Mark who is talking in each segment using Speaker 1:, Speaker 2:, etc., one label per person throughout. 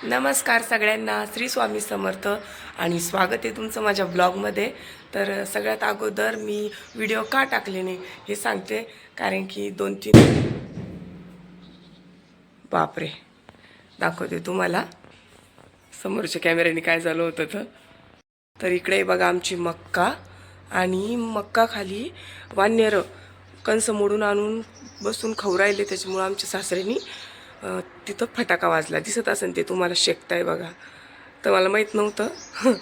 Speaker 1: नमस्कार सगळ्यांना, श्री स्वामी समर्थ आणि स्वागत आहे तुमचं माझ्या ब्लॉगमध्ये। तर सगळ्यात अगोदर मी व्हिडिओ का टाकले नाही हे सांगते, कारण की 2-3 बापरे दाखवते तुम्हाला समोरच्या कॅमेऱ्याने काय झालं होतं। तर इकडे बघा आमची मक्का, आणि मक्का खाली वानर कंस मोडून आणून बसून खाऊ राहिले, त्याच्यामुळे आमच्या सासऱ्यांनी तिथं फटाका वाजला, दिसत असेल ते तुम्हाला, शेकताय बघा। तर मला माहीत नव्हतं।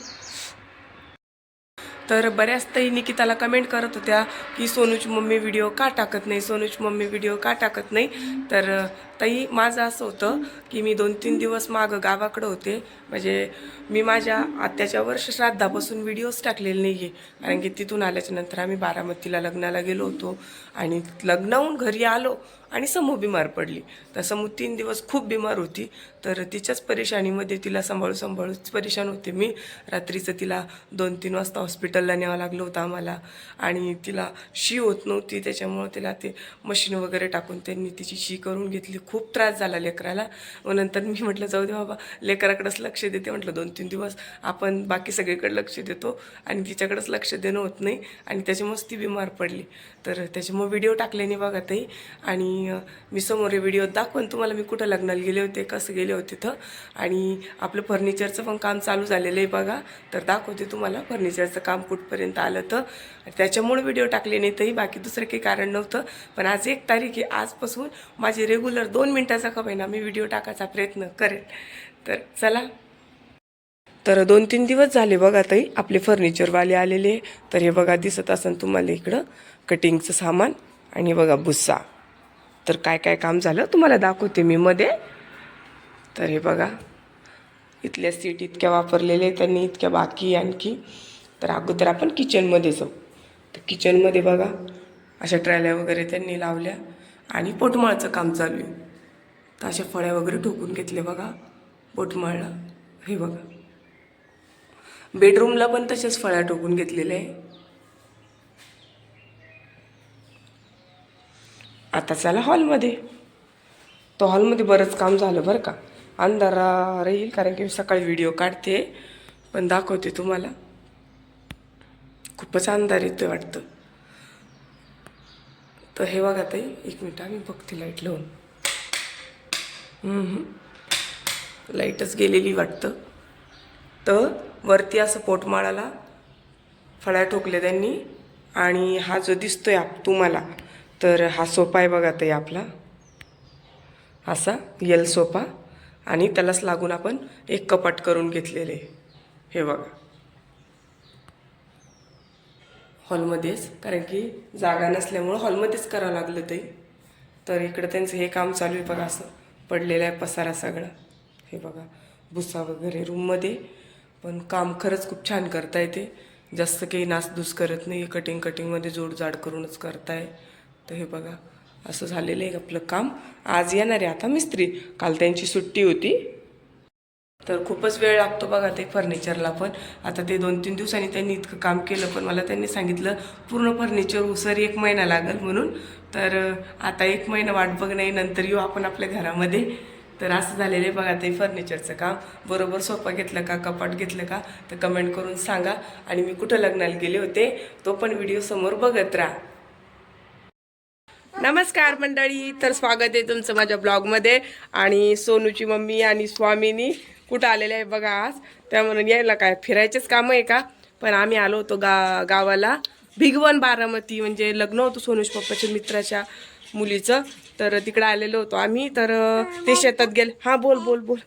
Speaker 1: तर बऱ्याच ताई निकिताला कमेंट करत होत्या की सोनूची मम्मी व्हिडिओ का टाकत नाही, सोनूची मम्मी व्हिडिओ का टाकत नाही। तर ताई माझं असं होतं की मी 2-3 दिवस मागं गावाकडं होते, म्हणजे मी माझ्या आत्याच्या वर्षश्राद्धापासून व्हिडिओज टाकलेले नाही आहे, कारण की तिथून आल्याच्यानंतर आम्ही बारामतीला लग्नाला गेलो होतो, आणि लग्नाहून घरी आलो आणि समू बिमार पडली। तर समू 3 दिवस खूप बिमार होती, तर तिच्याच परेशानीमध्ये तिला सांभाळूच परेशान होते मी। रात्रीचं तिला 2-3 वाजता हॉस्पिटलला न्यावं लागलं होतं आम्हाला, आणि तिला शी होत नव्हती, त्याच्यामुळं तिला ते मशीन वगैरे टाकून त्यांनी तिची शी करून घेतली। खूप त्रास झाला लेकराला। व नंतर मी म्हटलं जाऊ दे बाबा, लेकराकडेच लक्ष देते म्हटलं, 2-3 दिवस आपण बाकी सगळीकडे लक्ष देतो आणि तिच्याकडेच लक्ष देणं होत नाही, आणि त्याच्यामुळेच ती बिमार पडली। तर त्याच्यामुळे व्हिडिओ टाकले नाही बघा ताई, आणि मी समोर व्हिडिओ दाखवून तुम्हाला मी कुठं लग्नाला गेले होते, कसं गेले होते तिथं, आणि आपलं फर्निचरचं पण काम चालू झालेलं आहे बघा। तर दाखवते तुम्हाला फर्निचरचं काम कुठपर्यंत आलं, तर त्याच्यामुळे व्हिडिओ टाकले नाही ताई, बाकी दुसरं काही कारण नव्हतं। पण आज 1 तारीख आहे, आजपासून माझे रेग्युलर 2 मिनिटाचा का होईना मी व्हिडिओ टाकायचा प्रयत्न करेन। तर चला, तर 2-3 दिवस झाले बघा ताई आपले फर्निचरवाले आलेले। तर हे बघा दिसत असेल तुम्हाला इकडं कटिंगचं सामान, आणि बघा भुस्सा। तर काय काय काम झालं तुम्हाला दाखवते मी मध्ये। तर हे बघा इथल्या सीट इतक्या वापरलेल्या त्यांनी, इतक्या बाकी आणखी। तर अगोदर आपण किचनमध्ये जाऊ। तर किचनमध्ये बघा अशा ट्रॅल्या वगैरे त्यांनी लावल्या, आणि पोटमाळचं काम चालू आहे। तर अशा फळ्या वगैरे ठोकून घेतले बघा पोटमाळला, हे बघा। बेडरूमला पण तशाच फळ्या ठोकून घेतलेल्या आहे। आता चला हॉलमध्ये। तो हॉलमध्ये बरंच काम झालं बरं का, अंधारा राहील कारण की सकाळी व्हिडिओ काढते, पण दाखवते तुम्हाला। खूपच अंधार येतोय वाटतं। तर हे बघा ताई, 1 मिनिट आम्ही बघते लाईट लावून। लाईटच गेलेली वाटतं। तर वरती असं पोटमाळाला फळ्या ठोकल्या त्यांनी, आणि हा जो दिसतोय तुम्हाला, तर हा सोफा आहे बघा ताई आपला, असा यल सोफा, आणि त्यालाच लागून आपण एक कपाट करून घेतलेले, हे बघा हॉलमध्येच, कारण की जागा नसल्यामुळं हॉलमध्येच करावं लागलं ते। तर इकडं त्यांचं हे काम चालू आहे बघा, असं पडलेलं आहे पसारा सगळा, हे बघा भुसा वगैरे रूममध्ये। पण काम खरंच खूप छान करता येते, जास्त काही नासधूस करत नाही, कटिंगमध्ये जोडजाड करूनच करताय। तर हे बघा असं झालेलं आहे आपलं काम। आज येणार आहे आता मिस्त्री, काल त्यांची सुट्टी होती, तर खूपच वेळ लागतो बघा ते फर्निचरला पण। आता ते 2-3 दिवसांनी त्यांनी इतकं काम केलं, पण मला त्यांनी सांगितलं पूर्ण फर्निचर उसर 1 महिना लागेल म्हणून। तर आता 1 महिना वाट बघणे, नंतर येऊ आपण आपल्या घरामध्ये। तर असं झालेलं आहे बघा ते फर्निचरचं काम। बरोबर सोफा घेतलं का, कपाट घेतलं का, तर कमेंट करून सांगा, आणि मी कुठं लग्नाला गेले होते तो पण व्हिडिओ समोर बघत राहा। नमस्कार मंडळी, तर स्वागत आहे तुमचं माझ्या ब्लॉगमध्ये। आणि सोनूची मम्मी आणि स्वामीनी कुठं आलेले आहे बघा आज, त्या म्हणून यायला काय फिरायचेच काम आहे का, पण आम्ही आलो होतो गावाला भिगवण बारामती, म्हणजे लग्न होतं सोनूश पप्पाच्या मित्राच्या मुलीचं, तर तिकडे आलेलो होतो आम्ही। तर ते शेतात गेले, हां बोल बोल बोल,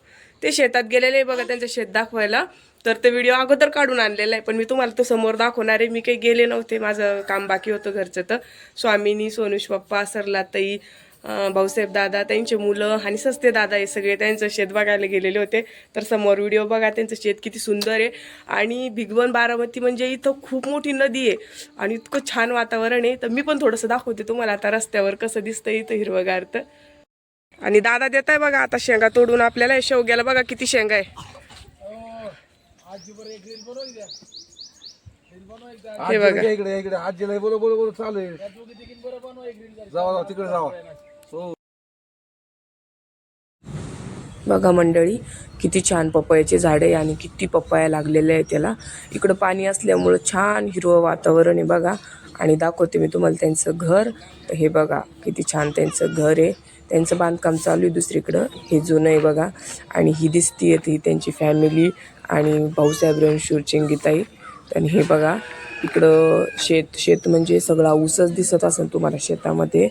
Speaker 1: ते शेतात गेलेले बघा त्यांचं शेत दाखवायला। तर ते व्हिडिओ अगोदर काढून आणलेला आहे, पण मी तुम्हाला तो समोर दाखवणार आहे। मी काही गेले नव्हते, माझं काम बाकी होतं घरचं। तर स्वामीनी, सोनूश पप्पा, सरलाताई, भाऊसाहेब दादा, त्यांचे मुलं आणि सस्ते दादा हे सगळे त्यांचं शेत बघायला गेलेले होते। तर समोर व्हिडिओ बघा, त्यांचं शेत किती सुंदर आहे। आणि भिगवण बारामती म्हणजे इथं खूप मोठी नदी आहे, आणि इतकं छान वातावरण आहे। तर मी पण थोडंसं दाखवते तुम्हाला आता रस्त्यावर कसं दिसतं इथं हिरवगार। तर आणि दादा देत आहे बघा आता शेंगा तोडून आपल्याला, शेवग्याला बघा किती शेंगा आहे, हे बघा।
Speaker 2: इकडे इकडे आजीला बोल चालेल, जावा तिकडे जावा।
Speaker 1: बघा मंडळी किती छान पपयाचे झाड आहे आणि किती पपया लागलेले आहे त्याला. इकडं पाणी असल्यामुळं छान हिरवं वातावरण आहे बघा. आणि दाखवते मी तुम्हाला त्यांचं घर. तर हे बघा किती छान त्यांचं घर आहे. त्यांचं बांधकाम चालू आहे दुसरीकडं. हे जुनं आहे बघा. आणि ही दिसतीये ती त्यांची फॅमिली आणि भाऊसाहेब रणशूर चिंगीताई. आणि हे बघा इकडं शेत म्हणजे सगळा ऊसच दिसत असेल तुम्हाला. शेतामध्ये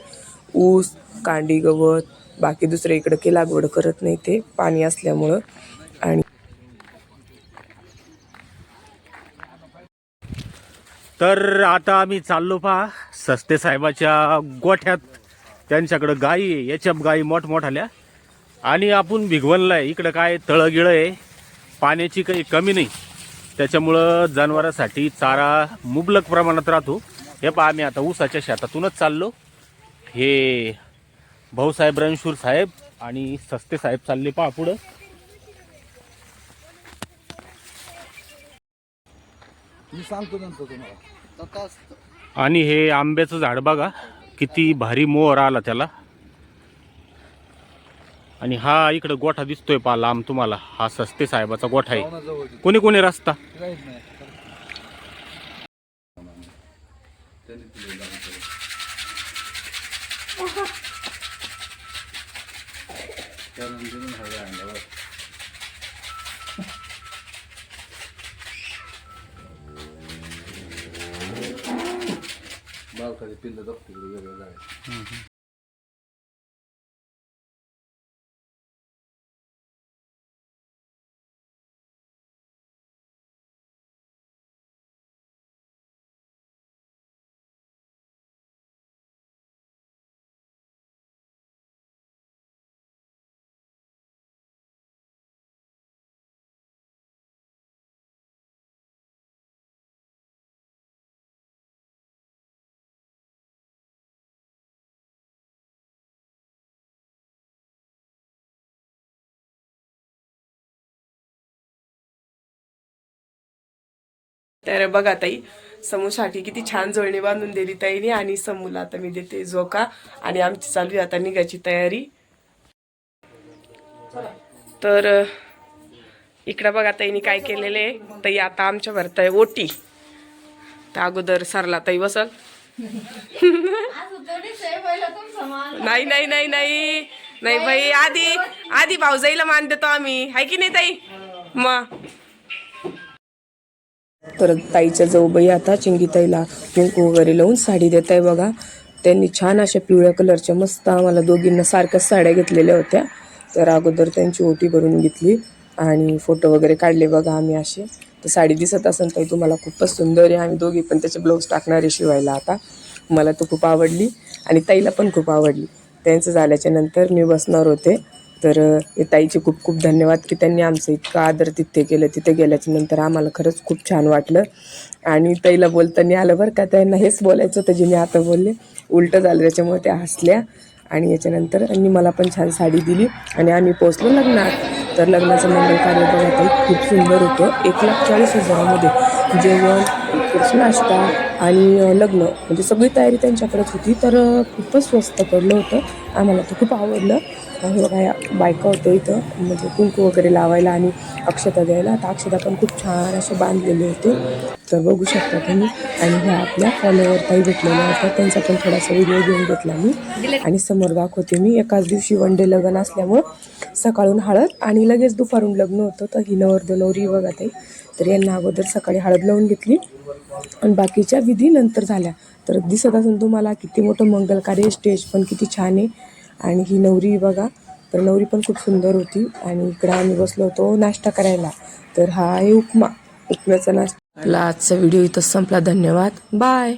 Speaker 1: ऊस, कांडी गवत, बाकी दुसरं इकडं काही लागवड करत नाही ते पाणी असल्यामुळं. आणि
Speaker 3: तर आता आम्ही चाललो पहा सस्ते साहेबाच्या गोठ्यात. त्यांच्याकडं गाई आहे, याच्या गाई मोठमोठाल्या. आणि आपण भिगवणला आहे. इकडं काय तळगिळं आहे, पाण्याची काही कमी नाही. त्याच्यामुळं जनावरांसाठी चारा मुबलक प्रमाणात राहतो. हे पहा आम्ही आता ऊसाच्या शेतातूनच चाललो. हे भाऊसाहेब रणशूर साहेब आणि सस्ते साहेब चालले पहा पुढं.
Speaker 2: मी सांगतो नंतर तुम्हाला.
Speaker 3: आणि हे आंब्याचं झाड बघा किती भारी मोहर आला त्याला. आणि हा इकडं गोठा दिसतोय पहा लांब तुम्हाला. हा सस्ते साहेबाचा गोठा आहे. कोणी कोणी रस्ता
Speaker 2: बालकाची पिल्लं दप्ती वेगळं जायचं.
Speaker 1: तर बघा ताई समूसाठी किती छान जोडणी बांधून दिली ताईने. आणि समूला आता मी देते झोका. आणि आमची चालू आहे आता निघायची तयारी. तर इकडं बघा ताईने काय केलेलं आहे. ताई आता आमच्या भरताय ओटी. तर अगोदर सरला ताई बसल. नाही नाही नाही नाही नाही बाई, आधी भाऊजाईला मान देतो आम्ही, हाय की नाही ताई. मग तर ताईच्या जाऊबाई आता चिंगीताईला कुंकू वगैरे लावून साडी देत आहे बघा. त्यांनी छान अशा पिवळ्या कलरच्या मस्त आम्हाला दोघींना सारख्याच साड्या घेतलेल्या होत्या. तर अगोदर त्यांची ओटी भरून घेतली आणि फोटो वगैरे काढले बघा आम्ही असे. तर साडी दिसत असेल ताई तुम्हाला खूपच सुंदर आहे. आम्ही दोघी पण त्याचे ब्लाऊज टाकणार आहे शिवायला आता. मला तो खूप आवडली आणि ताईला पण खूप आवडली. त्यांचं झाल्याच्या नंतर मी बसणार होते. तर ताईचे खूप खूप धन्यवाद की त्यांनी आमचं इतकं आदर तिथे केलं. तिथे गेल्याच्या नंतर आम्हाला खरंच खूप छान वाटलं. आणि ताईला बोलताना आलं बरं का. त्यांना हेच बोलायचं होतं जे मी आता बोलले. उलटं झालं त्याच्यामुळे त्या हसल्या. आणि याच्यानंतर त्यांनी मला पण छान साडी दिली आणि आम्ही पोचलो लग्नात. तर लग्नाचं मंगल कार्य बघा ताई खूप सुंदर होतं. 1,40,000मध्ये जेवण, उत्कृष्ट नाश्ता आणि लग्न म्हणजे सगळी तयारी त्यांच्याकडेच होती. तर खूपच स्वस्त पडलं होतं. आम्हाला तर खूप आवडलं. हे बघा बायका होत्या इथं म्हणजे कुंकू वगैरे लावायला आणि अक्षता द्यायला. आता अक्षता पण खूप छान असे बांधलेले होते. तर बघू शकता तुम्ही. आणि ह्या आपल्या फॉलोवर ताई भेटलेल्या होत्या. त्यांचा पण थोडासा व्हिडिओ घेऊन घेतला मी. आणि समोर दाखवते मी. एकाच दिवशी वन डे लग्न असल्यामुळं सकाळून हळद आणि लगेच दुपारून लग्न होतं. तर ही नवरदेव नवरी बघा ताई. तर यांना अगोदर सकाळी हळद लावून घेतली आणि बाकीच्या विधी नंतर झाल्या. तर दिसत असेल तुम्हाला किती मोठं मंगल कार्य. स्टेज पण किती छान आहे. आणि ही नवरी बघा. तर नवरी पण खूप सुंदर होती. आणि इकडं आम्ही बसलो होतो नाश्ता करायला. तर हा आहे उपमा. उपम्याचा नाश्ता. आजचा व्हिडिओ इथंच संपला. धन्यवाद. बाय.